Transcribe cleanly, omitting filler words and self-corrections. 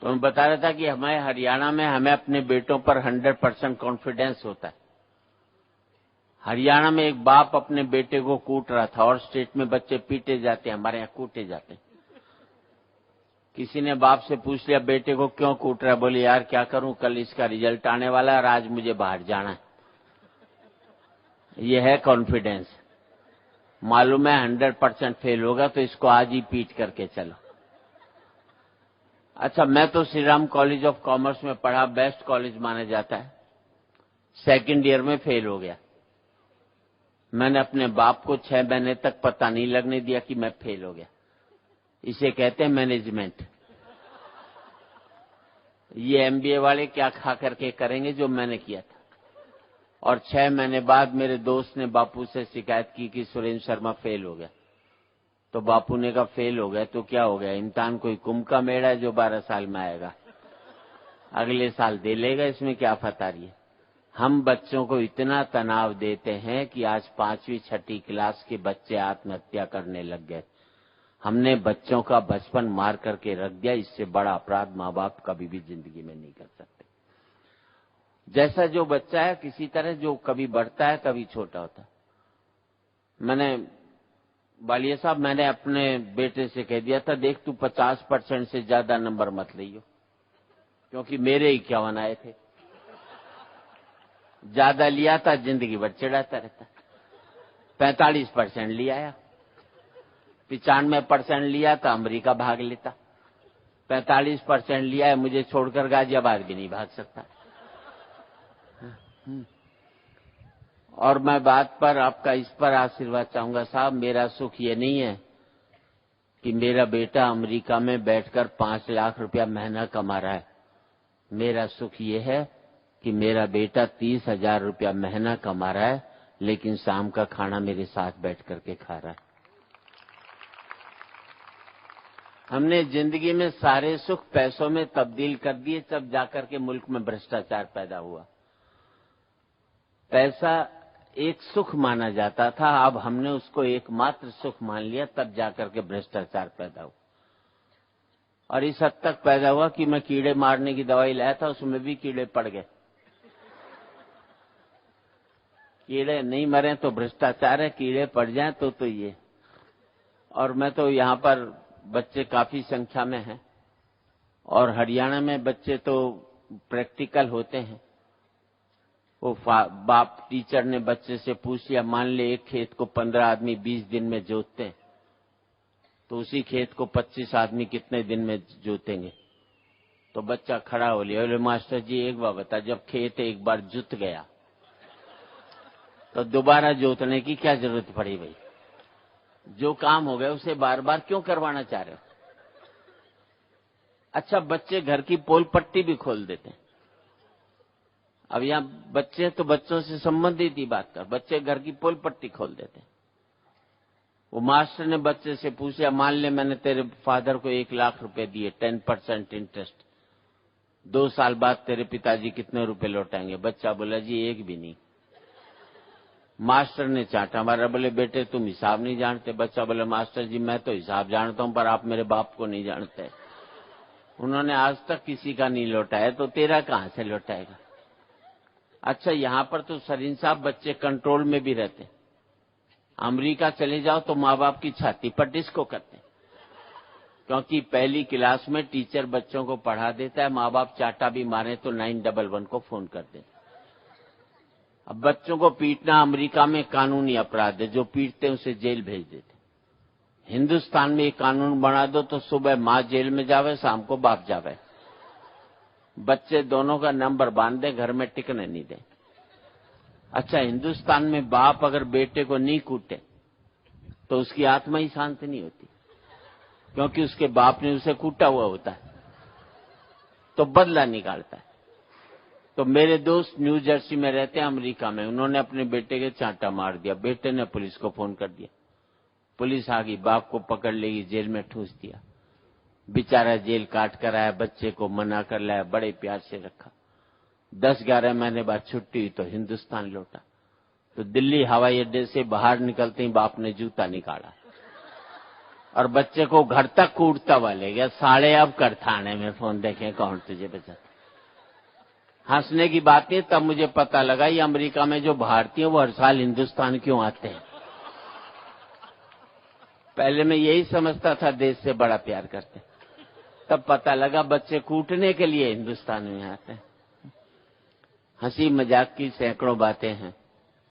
तो मैं बता रहा था कि हमारे हरियाणा में हमें अपने बेटों पर 100% कॉन्फिडेंस होता है। हरियाणा में एक बाप अपने बेटे को कूट रहा था, और स्टेट में बच्चे पीटे जाते हैं, हमारे यहाँ कूटे जाते हैं। किसी ने बाप से पूछ लिया बेटे को क्यों कूट रहा है, बोले यार क्या करूं, कल इसका रिजल्ट आने वाला है और आज मुझे बाहर जाना है। ये है कॉन्फिडेंस। मालूम है 100% फेल होगा तो इसको आज ही पीट करके चलो। अच्छा, मैं तो Shri Ram college of commerce में पढ़ा, बेस्ट कॉलेज माना जाता है। सेकंड ईयर में फेल हो गया। मैंने अपने बाप को 6 महीने तक पता नहीं लगने दिया कि मैं फेल हो गया। इसे कहते हैं मैनेजमेंट। ये एमबीए वाले क्या खा करके करेंगे जो मैंने किया था। और 6 महीने बाद मेरे दोस्त ने बापू से शिकायत की कि सुरेंद्र शर्मा फेल हो गया। तो बापू ने कहा फेल हो गया तो क्या हो गया, इम्तिहान कोई कुंभ का मेला है जो 12 साल में आएगा, अगले साल दे लेगा, इसमें क्या फतारी है। हम बच्चों को इतना तनाव देते हैं कि आज 5वीं 6ठी क्लास के बच्चे आत्महत्या करने लग गए। हमने बच्चों का बचपन मार करके रख दिया। इससे बड़ा अपराध माँ बाप कभी भी जिंदगी में नहीं कर सकते। जैसा जो बच्चा है किसी तरह जो कभी बढ़ता है कभी छोटा होता है। मैंने बालिया साहब, मैंने अपने बेटे से कह दिया था देख तू 50% से ज्यादा नंबर मत लियो, क्योंकि मेरे 51 आए थे। ज्यादा लिया था जिंदगी भर चिढ़ाता रहता। 45% लिया आया, 95% लिया था अमेरिका भाग लेता। 45% लिया है, मुझे छोड़कर गाजियाबाद भी नहीं भाग सकता। और मैं बात पर आपका इस पर आशीर्वाद चाहूंगा साहब, मेरा सुख ये नहीं है कि मेरा बेटा अमेरिका में बैठकर 5 लाख रुपया महीना कमा रहा है। मेरा सुख ये है कि मेरा बेटा 30,000 रुपया महीना कमा रहा है, लेकिन शाम का खाना मेरे साथ बैठ करके खा रहा है। हमने जिंदगी में सारे सुख पैसों में तब्दील कर दिए, तब जाकर के मुल्क में भ्रष्टाचार पैदा हुआ। पैसा एक सुख माना जाता था, अब हमने उसको एकमात्र सुख मान लिया, तब जाकर के भ्रष्टाचार पैदा हुआ। और इस हद तक पैदा हुआ कि मैं कीड़े मारने की दवाई लाया था, उसमें भी कीड़े पड़ गए। कीड़े नहीं मरे तो भ्रष्टाचार है, कीड़े पड़ जाएं तो ये। और मैं तो यहाँ पर बच्चे काफी संख्या में हैं, और हरियाणा में बच्चे तो प्रैक्टिकल होते हैं। वो बाप टीचर ने बच्चे से पूछ लिया, मान ले एक खेत को 15 आदमी 20 दिन में जोतते हैं, तो उसी खेत को 25 आदमी कितने दिन में जोतेंगे। तो बच्चा खड़ा हो लिया, बोले मास्टर जी एक बार बता, जब खेत एक बार जुत गया तो दोबारा जोतने की क्या जरूरत पड़ी भाई। जो काम हो गया उसे बार बार क्यों करवाना चाह रहे हो। अच्छा, बच्चे घर की पोल पट्टी भी खोल देते हैं। अब यहाँ बच्चे तो बच्चों से संबंधित ही बात कर, बच्चे घर की पोल पट्टी खोल देते हैं। वो मास्टर ने बच्चे से पूछा, मान ले मैंने तेरे फादर को 1 लाख रुपए दिए 10% इंटरेस्ट, 2 साल बाद तेरे पिताजी कितने रुपए लौटाएंगे। बच्चा बोला जी एक भी नहीं। मास्टर ने चाटा मारा, बोले बेटे तुम हिसाब नहीं जानते। बच्चा बोले मास्टर जी मैं तो हिसाब जानता हूं, पर आप मेरे बाप को नहीं जानते, उन्होंने आज तक किसी का नहीं लौटाया, तो तेरा कहां से लौटाएगा। अच्छा, यहां पर तो सरीन साहब बच्चे कंट्रोल में भी रहते। अमेरिका चले जाओ तो माँ बाप की छाती पर डिस्को करते, क्योंकि पहली क्लास में टीचर बच्चों को पढ़ा देता है, माँ बाप चाटा भी मारे तो 911 को फोन कर देते। अब बच्चों को पीटना अमेरिका में कानूनी अपराध है, जो पीटते हैं उसे जेल भेज देते। हिंदुस्तान में एक कानून बना दो तो सुबह माँ जेल में जावे, शाम को बाप जावे, बच्चे दोनों का नंबर बांध दे, घर में टिकने नहीं दे। अच्छा, हिंदुस्तान में बाप अगर बेटे को नहीं कूटे तो उसकी आत्मा ही शांत नहीं होती, क्योंकि उसके बाप ने उसे कूटा हुआ होता है, तो बदला निकालता है। तो मेरे दोस्त न्यू जर्सी में रहते हैं अमेरिका में, उन्होंने अपने बेटे के चांटा मार दिया। बेटे ने पुलिस को फोन कर दिया, पुलिस आ गई, बाप को पकड़ लेगी, जेल में ठूस दिया। बेचारा जेल काट कर आया, बच्चे को मना कर लाया, बड़े प्यार से रखा। 10-11 महीने बाद छुट्टी हुई तो हिंदुस्तान लौटा, तो दिल्ली हवाई अड्डे से बाहर निकलते ही बाप ने जूता निकाला। और बच्चे को घर तक कूटता हुआ ले गया। साले अब कर थाने में फोन, देखें कौन तुझे बचा। हंसने की बात नहीं, तब मुझे पता लगा ये अमेरिका में जो भारतीय वो हर साल हिंदुस्तान क्यों आते हैं। पहले मैं यही समझता था देश से बड़ा प्यार करते, तब पता लगा बच्चे कूटने के लिए हिंदुस्तान में आते हैं। हंसी मजाक की सैकड़ों बातें हैं।